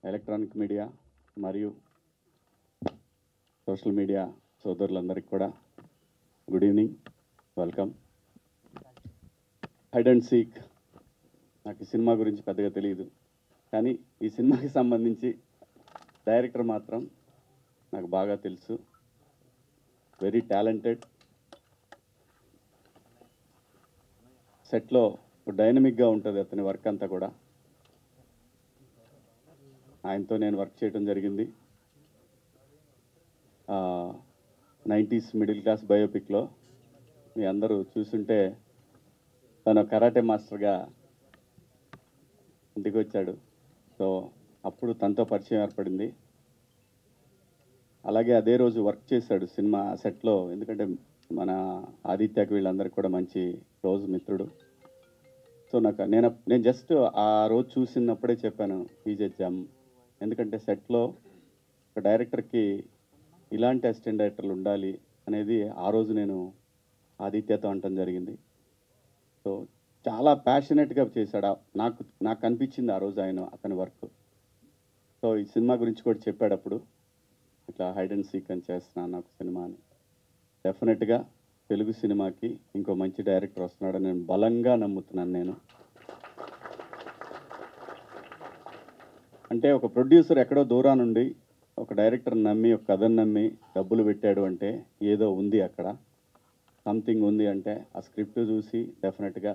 Electronic media మరియు social media సోదరులందరికీ కూడా good evening, welcome. Hide and seek నాకు ఈ సినిమా గురించి పెద్దగా తెలియదు, కానీ ఈ సినిమాకి సంబంధించి డైరెక్టర్ మాత్రం నాకు బాగా తెలుసు. వెరీ టాలెంటెడ్, సెట్లో డైనమిక్గా ఉంటుంది అతని వర్క్ అంతా కూడా. ఆయనతో నేను వర్క్ చేయడం జరిగింది 90s మిడిల్ క్లాస్ బయోపిక్లో. మీ అందరూ చూస్తుంటే తను కరాటే మాస్టర్గా ఇంటికి వచ్చాడు. సో అప్పుడు తనతో పరిచయం ఏర్పడింది. అలాగే అదే రోజు వర్క్ చేశాడు సినిమా సెట్లో, ఎందుకంటే మన ఆదిత్యకి వీళ్ళందరికీ కూడా మంచి క్లోజ్ మిత్రుడు. సో నేను జస్ట్ ఆ రోజు చూసినప్పుడే చెప్పాను ఈజ్ ఎ జమ్. ఎందుకంటే సెట్లో ఒక డైరెక్టర్కి ఇలాంటి అసిస్టెంట్ డైరెక్టర్లు ఉండాలి అనేది ఆ రోజు నేను ఆదిత్యతో అనటం జరిగింది. సో చాలా ప్యాషనెట్గా చేశాడు. నాకు అనిపించింది ఆ రోజు అతని వర్క్. సో ఈ సినిమా గురించి కూడా చెప్పాడప్పుడు, ఇట్లా హైడ్ అండ్ సీక్ అని చేస్తున్నాను నాకు సినిమా అని. డెఫినెట్గా తెలుగు సినిమాకి ఇంకో మంచి డైరెక్టర్ వస్తున్నాడని నేను బలంగా నమ్ముతున్నాను. నేను అంటే ఒక ప్రొడ్యూసర్ ఎక్కడో దూరా నుండి ఒక డైరెక్టర్ నమ్మి, ఒక కథను నమ్మి డబ్బులు పెట్టాడు అంటే ఏదో ఉంది అక్కడ, సంథింగ్ ఉంది. అంటే ఆ స్క్రిప్ట్ చూసి డెఫినెట్గా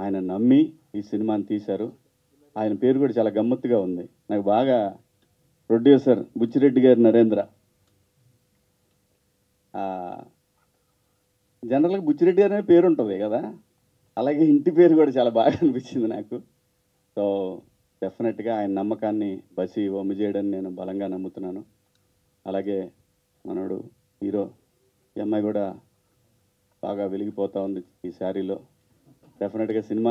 ఆయన నమ్మి ఈ సినిమాని తీశారు. ఆయన పేరు కూడా చాలా గమ్మత్తుగా ఉంది. నాకు బాగా ప్రొడ్యూసర్ బుచ్చిరెడ్డి గారి నరేంద్ర. జనరల్గా బుచ్చిరెడ్డి గారి అనే పేరు ఉంటుంది కదా, అలాగే ఇంటి పేరు కూడా చాలా బాగా అనిపించింది నాకు. సో డెఫినెట్గా ఆయన నమ్మకాన్ని బసి వమ్ము చేయడని నేను బలంగా నమ్ముతున్నాను. అలాగే మనోడు హీరో, ఈ అమ్మాయి కూడా బాగా వెలిగిపోతూ ఉంది ఈ శారీలో. డెఫినెట్గా సినిమా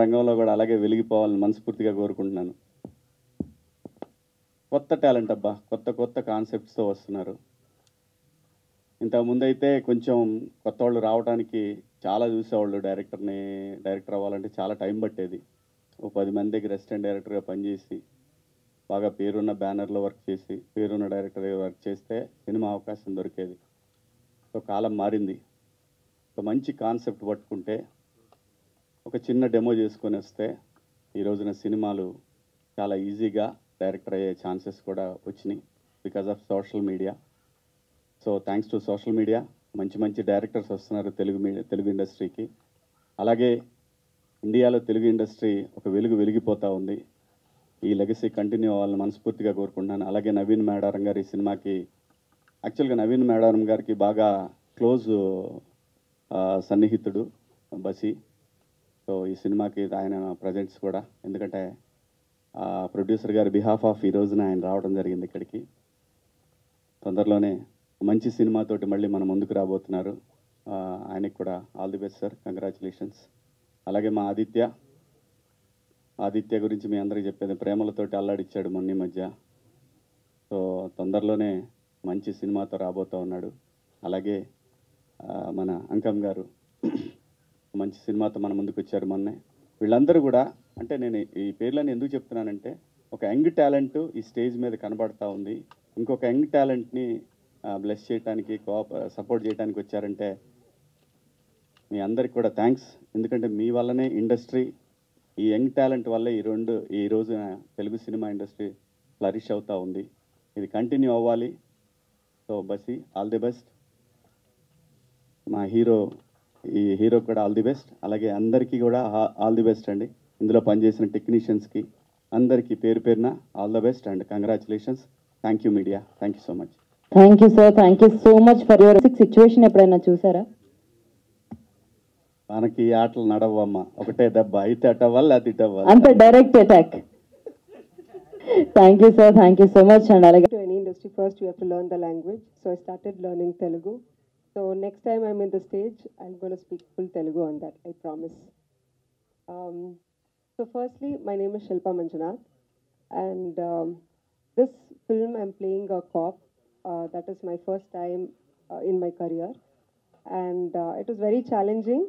రంగంలో కూడా అలాగే వెలిగిపోవాలని మనస్ఫూర్తిగా కోరుకుంటున్నాను. కొత్త టాలెంట్ అబ్బా, కొత్త కాన్సెప్ట్స్తో వస్తున్నారు. ఇంతకుముందు అయితే కొంచెం కొత్త వాళ్ళు రావడానికి చాలా చూసేవాళ్ళు. డైరెక్టర్ అవ్వాలంటే చాలా టైం పట్టేది. ఓ 10 మంది దగ్గర అసిస్టెంట్ డైరెక్టర్గా పనిచేసి బాగా పేరున్న బ్యానర్లో వర్క్ చేసి పేరున్న డైరెక్టర్గా వర్క్ చేస్తే సినిమా అవకాశం దొరికేది. సో కాలం మారింది. ఒక మంచి కాన్సెప్ట్ పట్టుకుంటే, ఒక చిన్న డెమో చేసుకొని వస్తే ఈ రోజున సినిమాలు చాలా ఈజీగా డైరెక్టర్ అయ్యే ఛాన్సెస్ కూడా వచ్చినాయి because of social media. So thanks to social media మంచి డైరెక్టర్స్ వస్తున్నారు తెలుగు ఇండస్ట్రీకి. అలాగే ఇండియాలో తెలుగు ఇండస్ట్రీ ఒక వెలిగిపోతూ ఉంది. ఈ లెగసీ కంటిన్యూ అవ్వాలని మనస్ఫూర్తిగా కోరుకుంటున్నాను. అలాగే నవీన్ మేడారం గారి సినిమాకి, యాక్చువల్గా నవీన్ మేడారం గారికి బాగా క్లోజ్ సన్నిహితుడు బసి. సో ఈ సినిమాకి ఆయన ప్రజెంట్స్ కూడా, ఎందుకంటే ప్రొడ్యూసర్ గారి బిహాఫ్ ఆఫ్ ఈ రోజున ఆయన రావడం జరిగింది ఇక్కడికి. తొందరలోనే మంచి సినిమాతోటి మళ్ళీ మన ముందుకు రాబోతున్నారు. ఆయనకి కూడా all the best sir, congratulations. అలాగే మా ఆదిత్య గురించి మీ అందరికీ చెప్పేది, ప్రేమలతోటి అల్లాడిచ్చాడు మొన్న మధ్య. సో తొందరలోనే మంచి సినిమాతో రాబోతూ ఉన్నాడు. అలాగే మన అంకమ్ గారు మంచి సినిమాతో మన ముందుకు వచ్చారు మొన్నే. వీళ్ళందరూ కూడా, అంటే నేను ఈ పేర్లని ఎందుకు చెప్తున్నానంటే, ఒక యంగ్ టాలెంట్ ఈ స్టేజ్ మీద కనబడతా ఉంది. ఇంకొక యంగ్ టాలెంట్ని బ్లెస్ చేయడానికి, సపోర్ట్ చేయడానికి వచ్చారంటే మీ అందరికి కూడా థ్యాంక్స్. ఎందుకంటే మీ వల్లనే ఇండస్ట్రీ, ఈ యంగ్ టాలెంట్ వల్లే ఈ రోజున తెలుగు సినిమా ఇండస్ట్రీ ఫ్లరిష్ అవుతూ ఉంది. ఇది కంటిన్యూ అవ్వాలి. So Basi all the best. మా హీరో కూడా ఆల్ ది బెస్ట్. అలాగే అందరికీ కూడా ఆల్ ది బెస్ట్ అండి. ఇందులో పనిచేసిన టెక్నీషియన్స్కి అందరికీ పేరున all the best and congratulations. Thank you media, thank you so much. Thank you sir, thank you so much for your situation. ఎప్పుడైనా చూసారా? మనకి ఆటలు నడవమ్మా, ఒకటే దెబ్బ, అయితే అటవ్వాలి అది ఇటవ్వాలి, అంత direct attack. Thank you sir, thank you so much. And అలాగే to any industry, first you have to learn the language. So I started learning Telugu. So next time I'm in the stage, I'm going to speak full Telugu on that, I promise. So firstly, my name is Shilpa Manjunath, and this film I'm playing a cop. That is my first time in my career, and it was very challenging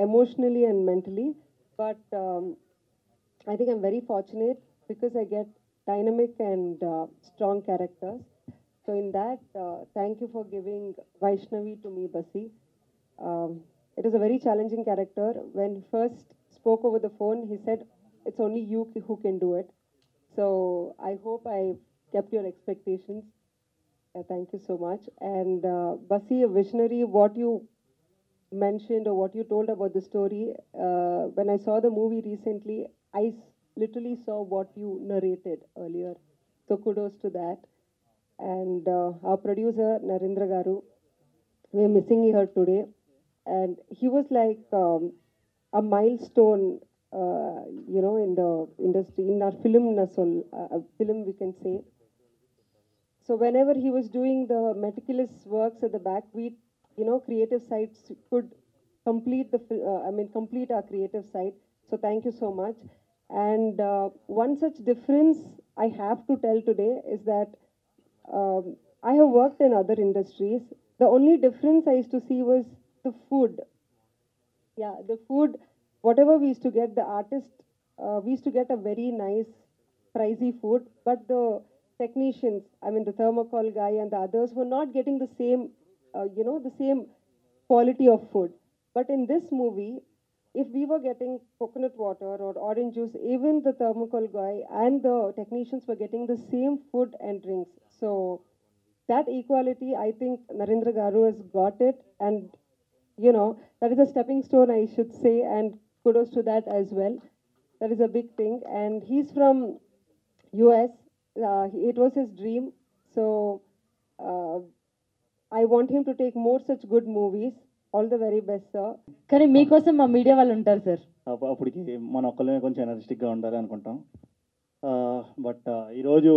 emotionally and mentally, but I think I'm very fortunate because I get dynamic and strong characters. So in that, thank you for giving Vaishnavi to me, Basi. It is a very challenging character. When he first spoke over the phone, he said, "It's only you who can do it." So I hope I kept your expectations. Thank you so much. And Basi, a visionary, what you mentioned or what you told about the story, when I saw the movie recently, literally saw what you narrated earlier. So kudos to that. And our producer, Narendra Garu, we're missing her today. And he was like a milestone, in the industry, in our film, film we can say. So whenever he was doing the meticulous works at the back, we, creative sides could complete complete our creative side. So thank you so much. And one such difference I have to tell today is that I have worked in other industries. The only difference I used to see was the food. Yeah, the food, whatever we used to get, the artist, we used to get a very nice, pricey food, but the technicians, the thermocol guy and the others were not getting the same, the same quality of food. But in this movie, if we were getting coconut water or orange juice, even the thermocol guy and the technicians were getting the same food and drinks. So that equality, I think Narendra Garu has got it, and that is a stepping stone, I should say, and kudos to that as well. That is a big thing. And he's from US. It was his dream. So I want him to take more such good movies. All the very best, sir. కానీ మీకోసం మా media వాళ్ళు ఉంటారు sir. అప్పటికి మన ఒక్కళ్ళమే కొంచెం ఎనర్జెటిక్గా ఉండాలి అనుకుంటాం. బట్ ఈరోజు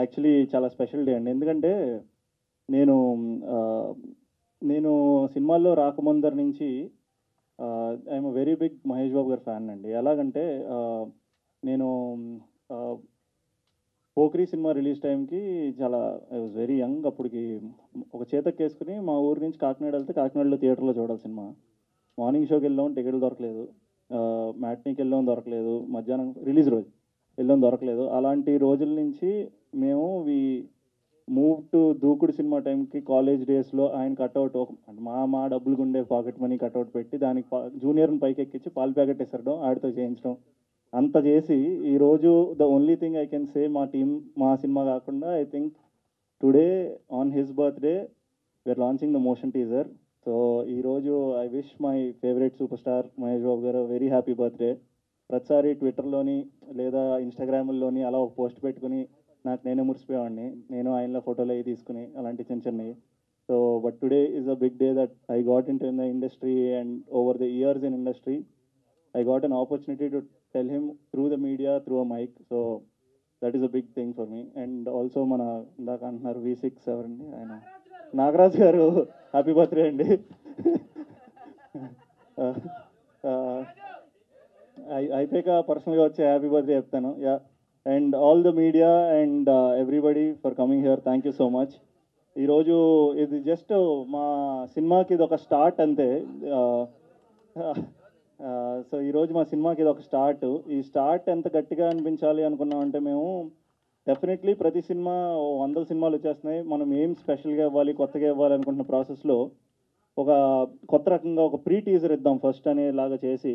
యాక్చువల్లీ చాలా స్పెషల్ డే అండి. ఎందుకంటే నేను సినిమాల్లో రాకముందరి నుంచి I'm very big Mahesh Babu గారి ఫ్యాన్ అండి. ఎలాగంటే నేను పోక్రీ సినిమా రిలీజ్ టైంకి చాలా ఐ వాజ్ వెరీ యంగ్. అప్పటికి ఒక చేతక్కేసుకుని మా ఊరి నుంచి కాకినాడ వెళ్తే కాకినాడలో థియేటర్లో చూడాలి సినిమా. మార్నింగ్ షోకి వెళ్ళాం, టికెట్లు దొరకలేదు. మ్యాట్నీకి వెళ్ళాం, దొరకలేదు. మధ్యాహ్నం రిలీజ్ రోజు వెళ్ళాం, దొరకలేదు. అలాంటి రోజుల నుంచి మేము మూవ్ టు దూకుడు సినిమా టైంకి కాలేజ్ డేస్లో ఆయన కట్అవుట్ మా డబ్బులు గుండే పాకెట్ మనీ కట్అవుట్ పెట్టి దానికి జూనియర్ని పైకి ఎక్కించి పాలు ప్యాకెట్ ఇసరడం, ఆడితో చేయించడం, అంత చేసి ఈరోజు the only thing I can say మా సినిమా కాకుండా I think today on his birthday we're launching the motion teaser. So ఈరోజు I wish my favourite super star Mahesh Babu garu very happy birthday. ప్రతిసారి ట్విట్టర్లోని లేదా ఇన్స్టాగ్రామ్లోని అలా ఒక పోస్ట్ పెట్టుకుని నాకు నేనే మురిసిపోయేవాడిని. నేను ఆయనలో ఫోటోలు అవి తీసుకుని అలాంటి చిన్న చిన్నవి. So but today is a big day that I got into in the industry and over the years in industry I got an opportunity to tell him through the media, through a mic. So that is a big thing for me. And also మన ఇందాక అంటున్నారు V6 ఎవరండి ఆయన, నాగరాజ్ గారు happy birthday అండి. అయిపోయాక పర్సనల్గా వచ్చి హ్యాపీ బర్త్డే చెప్తాను. Yeah, and all the media and everybody for coming here, thank you so much. ఈరోజు ఇది జస్ట్ మా సినిమాకి ఇది ఒక స్టార్ట్ అంతే. సో ఈరోజు మా సినిమాకి ఇది ఒక స్టార్ట్. ఈ స్టార్ట్ ఎంత గట్టిగా అనిపించాలి అనుకున్నామంటే మేము డెఫినెట్లీ ప్రతి సినిమా 100 సినిమాలు వచ్చేస్తున్నాయి. మనం ఏం స్పెషల్గా ఇవ్వాలి, కొత్తగా ఇవ్వాలి అనుకుంటున్న ప్రాసెస్లో ఒక కొత్త రకంగా ఒక ప్రీ టీజర్ ఇద్దాం ఫస్ట్ అనేలాగా చేసి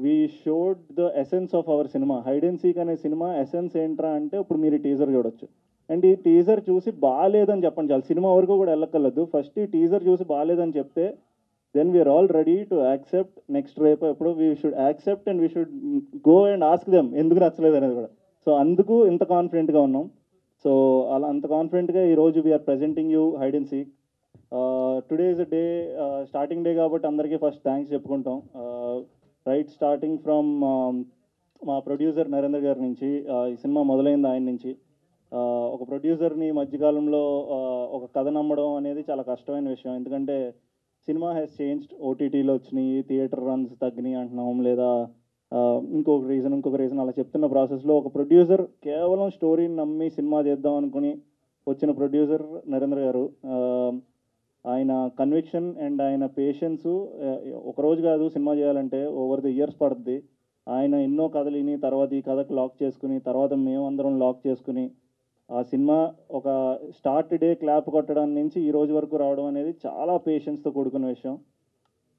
we showed the essence of our cinema. Hide and seek అనే సినిమా ఎసెన్స్ ఏంట్రా అంటే ఇప్పుడు మీరు ఈ టీజర్ చూడొచ్చు. అండ్ ఈ టీజర్ చూసి బాగాలేదని చెప్పండి చాలు, సినిమా వరకు కూడా వెళ్ళక్కర్లేదు. ఫస్ట్ ఈ టీజర్ చూసి బాగాలేదని చెప్తే then we are all ready to accept next రేపు ఎప్పుడు we should accept and we should go and ask them ఎందుకు నచ్చలేదు అనేది కూడా. సో అందుకు ఇంత కాన్ఫిడెంట్గా ఉన్నాం. సో అలా అంత కాన్ఫిడెంట్గా ఈరోజు we're presenting you hide and seek. Today is a day, starting day కాబట్టి అందరికీ ఫస్ట్ థ్యాంక్స్ చెప్పుకుంటాం. రైట్ స్టార్టింగ్ ఫ్రమ్ మా ప్రొడ్యూసర్ నరేంద్ర గారి నుంచి, ఈ సినిమా మొదలైంది ఆయన నుంచి. ఒక ప్రొడ్యూసర్ని మధ్యకాలంలో ఒక కథ నమ్మడం అనేది చాలా కష్టమైన విషయం. ఎందుకంటే సినిమా హ్యాస్ చేంజ్డ్, ఓటీటీలో వచ్చినాయి, థియేటర్ రన్స్ తగ్గినాయి అంటున్నాం, లేదా ఇంకొక రీజన్ అలా చెప్తున్న ప్రాసెస్లో ఒక ప్రొడ్యూసర్ కేవలం స్టోరీని నమ్మి సినిమా చేద్దాం అనుకుని వచ్చిన ప్రొడ్యూసర్ నరేంద్ర గారు. ఆయన కన్విక్షన్ అండ్ ఆయన పేషెన్సు ఒకరోజు కాదు సినిమా చేయాలంటే, ఓవర్ ద ఇయర్స్ పడుతుంది. ఆయన ఎన్నో కథలు విని తర్వాత ఈ కథకు లాక్ చేసుకుని తర్వాత మేమందరం లాక్ చేసుకుని ఆ సినిమా ఒక స్టార్ట్ డే క్లాప్ కొట్టడం నుంచి ఈ రోజు వరకు రావడం అనేది చాలా పేషెన్స్తో కూడుకున్న విషయం.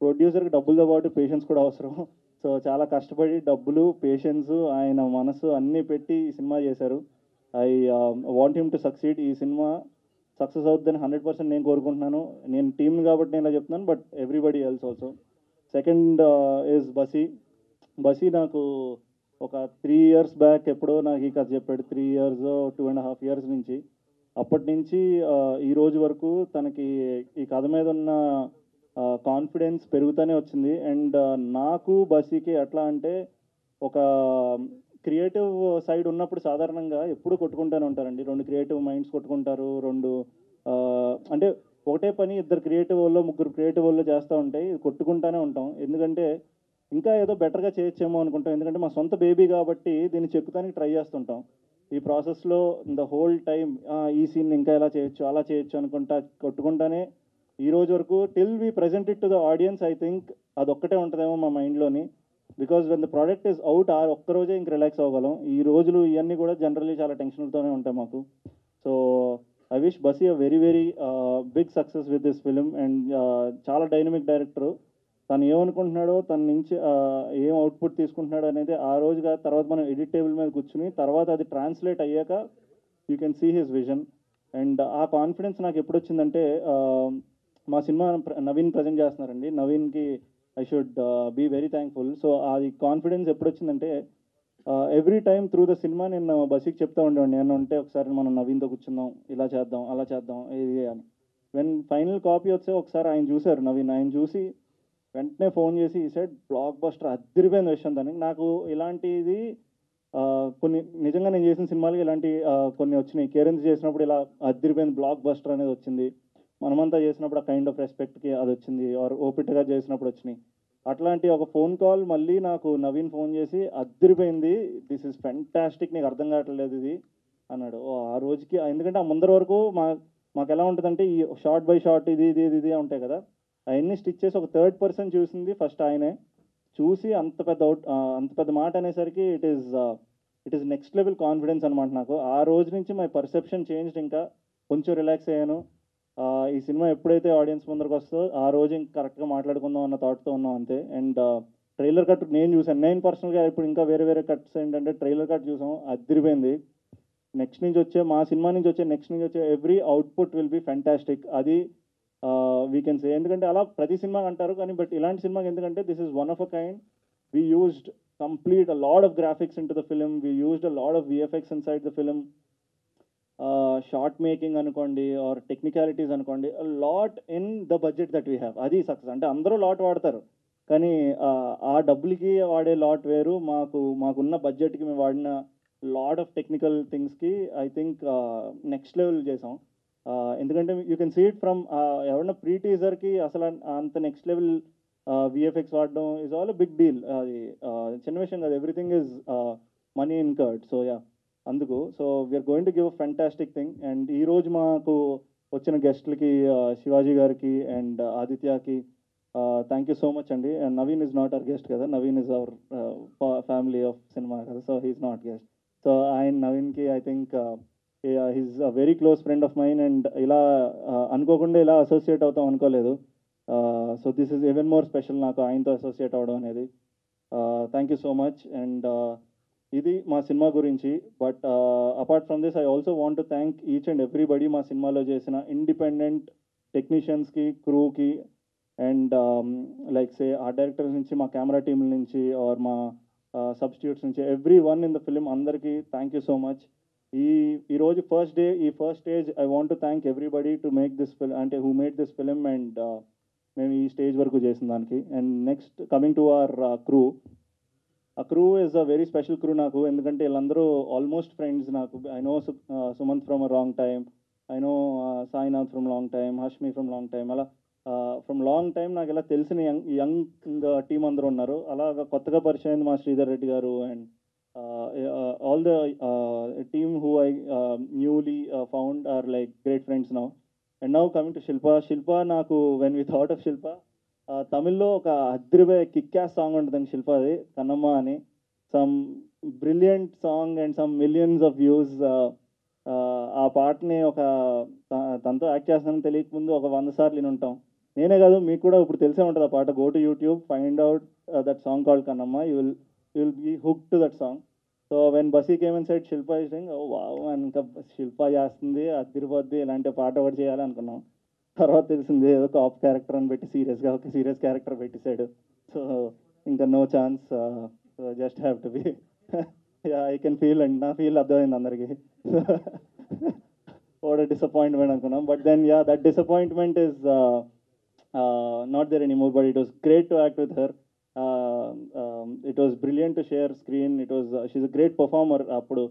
ప్రొడ్యూసర్కి డబ్బులతో పాటు పేషెన్స్ కూడా అవసరం. సో చాలా కష్టపడి డబ్బులు, పేషెన్స్, ఆయన మనసు అన్నీ పెట్టి ఈ సినిమా చేశారు. I want him to succeed. ఈ సినిమా సక్సెస్ అవుతుందని 100% నేను కోరుకుంటున్నాను. నేను టీమ్ కాబట్టి నేను ఇలా చెప్తున్నాను, but everybody else also. Second is Basi నాకు ఒక 3 years బ్యాక్ ఎప్పుడో నాకు ఈ కథ చెప్పాడు. 3 years 2.5 years నుంచి. అప్పటి నుంచి ఈ రోజు వరకు తనకి ఈ కథ మీద ఉన్న కాన్ఫిడెన్స్ పెరుగుతూనే వచ్చింది. అండ్ నాకు బసీకి ఎట్లా అంటే ఒక క్రియేటివ్ సైడ్ ఉన్నప్పుడు సాధారణంగా ఎప్పుడు కొట్టుకుంటూనే ఉంటారండి. 2 క్రియేటివ్ మైండ్స్ కొట్టుకుంటారు. అంటే ఒకటే పని ఇద్దరు క్రియేటివ్ వాళ్ళు, ముగ్గురు క్రియేటివ్ వాళ్ళు చేస్తూ ఉంటాయి, కొట్టుకుంటూనే ఉంటాం. ఎందుకంటే ఇంకా ఏదో బెటర్గా చేయొచ్చేమో అనుకుంటాం. ఎందుకంటే మా సొంత బేబీ కాబట్టి దీన్ని చెక్కుతానికి ట్రై చేస్తుంటాం. ఈ ప్రాసెస్లో ద హోల్ టైం ఈ సీన్ ఇంకా ఎలా చేయొచ్చు, అలా చేయొచ్చు అనుకుంటా కొట్టుకుంటానే ఈ రోజు వరకు till we present it to the audience. I think అదొక్కటే ఉంటుందేమో మా మైండ్లోని. Because when the product is out ఒక్కరోజే ఇంక రిలాక్స్ అవ్వగలం. ఈ రోజులు ఇవన్నీ కూడా జనరల్లీ చాలా టెన్షన్తోనే ఉంటాయి మాకు. So I wish Basi a very very big success with this film. And చాలా డైనమిక్ డైరెక్టరు. తను ఏమనుకుంటున్నాడో, తన నుంచి ఏం అవుట్పుట్ తీసుకుంటున్నాడో అనేది ఆ రోజుగా తర్వాత మనం ఎడిట్ టేబుల్ మీద కూర్చుని తర్వాత అది ట్రాన్స్లేట్ అయ్యాక you can see his vision. And ఆ కాన్ఫిడెన్స్ నాకు ఎప్పుడు వచ్చిందంటే మా సినిమా నవీన్ ప్రజెంట్ చేస్తున్నారండి. నవీన్కి I should be very thankful. So అది కాన్ఫిడెన్స్ ఎప్పుడు వచ్చిందంటే every time through the cinema నేను బసీకి చెప్తా ఉండేవాడిని. నేను ఉంటే ఒకసారి మనం నవీన్తో కూర్చుందాం, ఇలా చేద్దాం, అలా చేద్దాం, ఇది అని. వెన్ ఫైనల్ కాపీ వచ్చే ఒకసారి ఆయన చూశారు నవీన్. ఆయన చూసి వెంటనే ఫోన్ చేసి ఈ సైడ్ బ్లాక్ బస్టర్ అద్దరిపోయిన విషయం. దానికి నాకు ఇలాంటిది కొన్ని నిజంగా నేను చేసిన సినిమాలు ఇలాంటి కొన్ని వచ్చినాయి. కేరెన్స్ చేసినప్పుడు ఇలా అద్దరిపోయిన బ్లాక్ బస్టర్ అనేది వచ్చింది. మనమంతా చేసినప్పుడు ఆ కైండ్ ఆఫ్ రెస్పెక్ట్కి అది వచ్చింది. ఆర్ ఓపిట్గా చేసినప్పుడు వచ్చినాయి. అట్లాంటి ఒక ఫోన్ కాల్ మళ్ళీ నాకు నవీన్ ఫోన్ చేసి అద్దరిపోయింది, దిస్ ఇస్ ఫెంటాస్టిక్, నీకు అర్థం కావట్లేదు ఇది అన్నాడు. ఆ రోజుకి ఎందుకంటే ఆ ముందర వరకు మాకు ఎలా ఉంటుందంటే ఈ షార్ట్ బై షార్ట్ ఇది ఉంటాయి కదా, అవన్నీ స్టిచ్ చేసి ఒక థర్డ్ పర్సన్ చూసింది ఫస్ట్ ఆయనే. చూసి అంత పెద్ద మాట అనేసరికి it is next level confidence అనమాట నాకు. ఆ రోజు నుంచి మై పర్సెప్షన్ చేంజ్డ్. ఇంకా కొంచెం రిలాక్స్ అయ్యాను. ఈ సినిమా ఎప్పుడైతే ఆడియన్స్ ముందరకు వస్తుందో ఆ రోజు ఇంకా కరెక్ట్గా మాట్లాడుకుందాం అన్న థాట్తో ఉన్నాం అంతే. అండ్ ట్రైలర్ కట్ నేను చూసాను. నేను పర్సనల్గా ఇప్పుడు ఇంకా వేరే కట్స్ ఏంటంటే ట్రైలర్ కట్ చూసాం, అదిరిపోయింది. నెక్స్ట్ నుంచి వచ్చే మా సినిమా నుంచి వచ్చే every output will be fantastic. అది వీ కెన్ సే. ఎందుకంటే అలా ప్రతి సినిమా అంటారు కానీ బట్ ఇలాంటి సినిమాకి ఎందుకంటే this is one of a kind. We used complete a lot of graphics in to the film. We used a lot of VFX in side the film. Short making అనుకోండి are technicalities అనుకోండి, lot in the budget that we have. అది success. అంటే అందరూ lot వాడతారు కానీ ఆ డబ్బులకి వాడే లాట్ వేరు, మాకున్న బడ్జెట్కి మేము వాడిన లాట్ ఆఫ్ టెక్నికల్ థింగ్స్కి ఐ థింక్ నెక్స్ట్ లెవెల్ చేసాం. ఎందుకంటే you can see it from ఎవరన్నా ప్రీ టీజర్కి అసలు అంత నెక్స్ట్ లెవెల్ విఎఫ్ఎక్స్ వాడడం ఈజ్ ఆల్ బిగ్ డీల్. అది చిన్న విషయం కాదు. Everything is money incurred. So yeah, అందుకు so we're going to give a fantastic thing. And ఈరోజు మాకు వచ్చిన గెస్ట్లకి శివాజీ గారికి అండ్ ఆదిత్యకి థ్యాంక్ యూ సో మచ్ అండి. And Naveen is not our guest కదా, Naveen is our family of cinema కదా, so he's not guest. So నవీన్కి I think he's a very close friend of mine. And ఇలా అనుకోకుండా ఇలా అసోసియేట్ అవుతాం అనుకోలేదు. So this is even more special నాకు ఆయనతో అసోసియేట్ అవ్వడం అనేది. Thank you so much. And ఇది మా సినిమా గురించి. But apart from this I also want to thank each and everybody మా సినిమాలో చేసిన ఇండిపెండెంట్ టెక్నీషియన్స్కి, క్రూకి and like say art directors నుంచి, మా కెమెరా టీమ్ నుంచి ఆర్ మా సబ్స్టిట్యూట్స్ నుంచి, every one in the film అందరికీ థ్యాంక్ యూ సో మచ్. ఈరోజు first stage I want to thank everybody to make this film, అంటే who made this film. And మేము ఈ స్టేజ్ వరకు చేసిన దానికి. And next coming to our crew. ఆ crew is a very special crew నాకు. ఎందుకంటే వీళ్ళందరూ ఆల్మోస్ట్ ఫ్రెండ్స్ నాకు. I know Sumanth from a long time, I know Sainath from long time, Hashmi from long time. అలా ఫ్రమ్ లాంగ్ టైమ్ నాకు ఇలా తెలిసిన young team అందరూ ఉన్నారు. అలాగా కొత్తగా పరిచయం అయింది మా Sridhar Reddy garu. And all the team who I newly found are like great friends now. And now coming to Shilpa నాకు when we thought of Shilpa, తమిళ్లో ఒక అద్రిపోయే కిక్ యాస్ సాంగ్ ఉంటుందండి శిల్పది, కన్నమ్మ అని. Some brilliant song and some millions of views. ఆ పాటని తనతో act చేస్తానని తెలియకముందు ఒక 100 సార్లు విని ఉంటాం. నేనే కాదు, మీకు కూడా ఇప్పుడు తెలిసే ఉంటుంది ఆ పాట. Go to YouTube, find out that song called Kannamma, you will be hook to that song. So when Basi came and said Shilpa is doing, oh wow, ఇంకా శిల్ప చేస్తుంది, అదిరిపోద్ది, ఇలాంటి పాట ఒకటి చేయాలి అనుకున్నాం. తర్వాత తెలిసింది ఏదో కాప్ క్యారెక్టర్ అని పెట్టి సీరియస్గా ఒక సీరియస్ క్యారెక్టర్ పెట్టేశాడు. సో ఇంకా no chance, just have to be. I can feel అండి, నా ఫీల్ అర్థమైంది అందరికీ. వాట్ అ డిసప్పాయింట్మెంట్ అనుకున్నాం. But then that disappointment is not there anymore, but it was great to act with her. It was brilliant to share screen. She's a great performer. అప్పుడు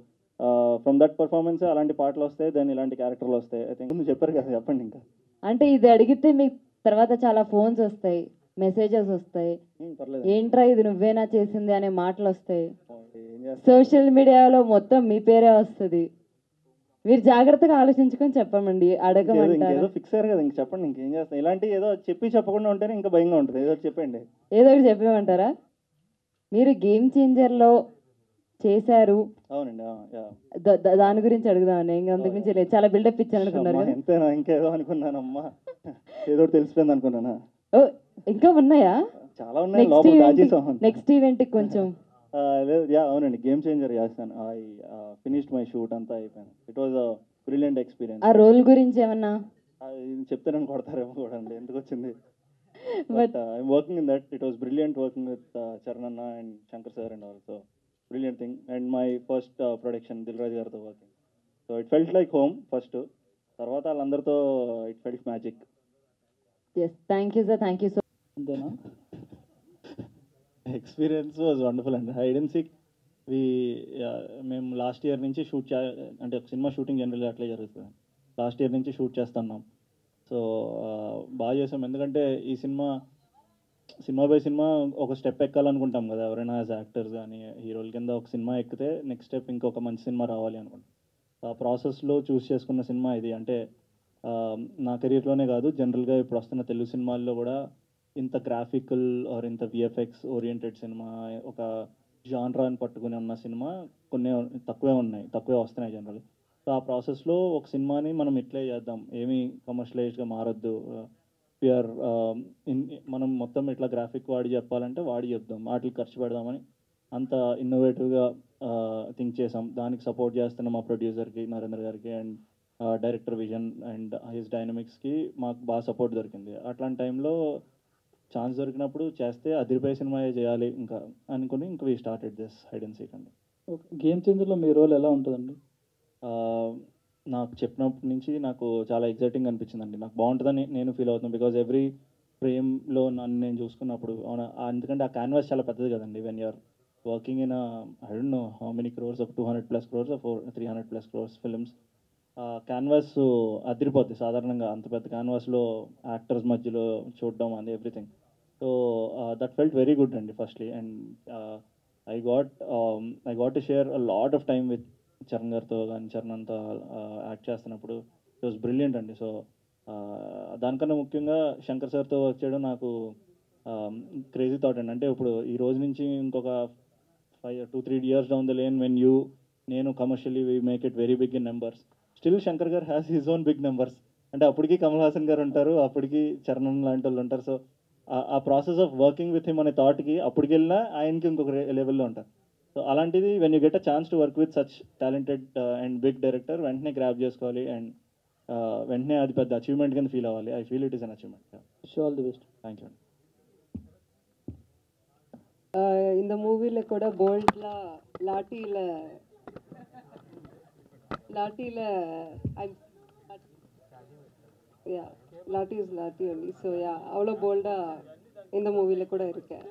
from that performance అలాంటి పాటలు వస్తాయి, then ఇలాంటి క్యారెక్టర్లు వస్తాయి. I think మీరు చెప్పారు కదా, చెప్పండి ఇంకా. అంటే ఇది అడిగితే మీకు తర్వాత చాలా ఫోన్స్ వస్తాయి, మెసేజెస్ వస్తాయి, పర్లేదు, ఏంట్రా ఇది నువ్వేనా చేసింది అనే మాటలు వస్తాయి. ఏం చేస్తాం. సోషల్ మీడియాలో మొత్తం మీ పేరే వస్తుంది. మీరు జాగ్రత్తగా ఆలోచించుకొని చెప్పమండి, అడగమంటారా? ఇంకేదో ఫిక్స్ అయ్యారు కదా, ఇంక చెప్పండి, ఇంకేం చేస్తాం. ఇలాంటి ఏదో చెప్పకుండా ఉంటేనే ఇంకా భయంగా ఉంటుంది. ఏదో చెప్పండి. ఏదో ఒకటి చెప్పేమంటారా? మీరు గేమ్ చేంజర్లో చేశారు. అవునండి. దాని గురించి అడుగుదామని, ఇంకా అంతకుమించి లేదు. చాలా బిల్డప్ ఇచ్చాను అనుకున్నారు కదా. ఎంతేనా, ఇంకేదో అనుకున్నానమ్మా, ఏదో తెలిసిపోయింది అనుకున్నానా. ఓ, ఇంకా ఉన్నాయా? చాలా ఉన్నాయి, లోపల దాచేసాం. నెక్స్ట్ ఈవెంట్ కొంచెం లేదు, అవునండి, గేమ్ చేంజర్ చేస్తాను. ఐ ఫినిష్డ్ మై షూట్, అంతా అయిపోయాను. It was a brilliant experience. ఆ రోల్ గురించి ఏమన్నా చెప్తే నన్ను కొడతారేమో కూడా అండి, ఎందుకు వచ్చింది. But I'm working in that. It was brilliant working with Charan అన్న and Shankar sir and also brilliant thing. And my first production Dil Raju గారితో working. So it felt like home first. తర్వాత వాళ్ళందరితో it felt magic. Yes, thank you sir, thank you so. అంతేనా? Experience was wonderful అండి. Hide and seek మేము last year నుంచి అంటే ఒక cinema shooting జనరల్గా అట్లే జరుగుతుంది. లాస్ట్ ఇయర్ నుంచి షూట్ చేస్తున్నాం. సో బాగా చేసాం. ఎందుకంటే ఈ సినిమా బై సినిమా ఒక స్టెప్ ఎక్కాలనుకుంటాం కదా ఎవరైనా, యాజ్ యాక్టర్స్ కానీ హీరోల కింద. ఒక సినిమా ఎక్కితే నెక్స్ట్ స్టెప్ ఇంకొక మంచి సినిమా రావాలి అనుకుంటాం. ఆ ప్రాసెస్లో చూస్ చేసుకున్న సినిమా ఇది. అంటే నా కెరీర్లోనే కాదు, జనరల్గా ఇప్పుడు వస్తున్న తెలుగు సినిమాల్లో కూడా ఇంత గ్రాఫికల్ ఆర్ ఇంత విఎఫ్ఎక్స్ ఓరియంటెడ్ సినిమా, ఒక జాన్రాని పట్టుకుని ఉన్న సినిమా కొన్ని తక్కువే వస్తున్నాయి జనరల్. సో ఆ ప్రాసెస్లో ఒక సినిమాని మనం ఇట్లే చేద్దాం, ఏమీ కమర్షియలైజ్గా మారొద్దు, ప్యూర్ మనం మొత్తం ఇట్లా గ్రాఫిక్ వాడి చెప్పాలంటే వాడి చెప్దాం, వాటికి ఖర్చు పెడదామని అంత ఇన్నోవేటివ్గా థింక్ చేసాం. దానికి సపోర్ట్ చేస్తున్న మా ప్రొడ్యూసర్కి నరేంద్ర గారికి and director vision and his డైనమిక్స్కి మాకు బాగా సపోర్ట్ దొరికింది. అట్లాంటి టైంలో ఛాన్స్ దొరికినప్పుడు చేస్తే అదిరిపోయే సినిమా చేయాలి ఇంకా అనుకుని ఇంకా we started this hide and seek అండి. గేమ్ చేంజర్లో మీ రోల్ ఎలా ఉంటుందండి? నాకు చెప్పినప్పటి నుంచి నాకు చాలా ఎగ్జైటింగ్ అనిపించిందండి. నాకు బాగుంటుందని నేను ఫీల్ అవుతున్నాను. బికాజ్ ఎవ్రీ ఫ్రేమ్లో నన్ను నేను చూసుకున్నప్పుడు ఎందుకంటే ఆ క్యాన్వాస్ చాలా పెద్దది కదండి. When you're working in I don't know how many crores, ఒక 200+ crores, 300+ crores ఫిల్మ్స్. క్యాన్వాస్ అదిరిపోద్ది సాధారణంగా. అంత పెద్ద క్యాన్వాస్లో యాక్టర్స్ మధ్యలో చూడడం and everything. So that felt very good అండి firstly. And I got to share a lot of time with Charan గారితో కానీ, చరణ్ అంతా యాక్ట్ చేస్తున్నప్పుడు ఇట్ వాస్ బ్రిలియంట్ అండి. సో దానికన్నా ముఖ్యంగా శంకర్ సార్తో వర్క్ చేయడం నాకు క్రేజీ థాట్ అండి. అంటే ఇప్పుడు ఈ రోజు నుంచి ఇంకొక 2-3 years down the lane when నేను commercially we make it very big in numbers, still Shankar garu has his own big numbers. అంటే అప్పటికి కమల్ హాసన్ గారు ఉంటారు, అప్పటికి చరణ్ లాంటి వాళ్ళు ఉంటారు. సో ఆ process of working with him అనే థాట్కి అప్పటికి వెళ్ళినా ఆయనకి ఇంకొక లెవెల్లో ఉంటారు. సో అలాంటిది when you get a chance to work with such talented and big director, వెంటనే గ్రాప్ చేసుకోవాలి అండ్ వెంటనే అది పెద్ద అచీవ్మెంట్ కింద ఫీల్ అవ్వాలి. I feel it is an achievement. Wish all the best. Thank you అండి. இந்த மூவியில் கூட போல்ட்லாம் லாட்டியில் Laththi is Laththi only. So அவ்வளோ போல்டாக இந்த மூவியில் கூட இருக்கேன்.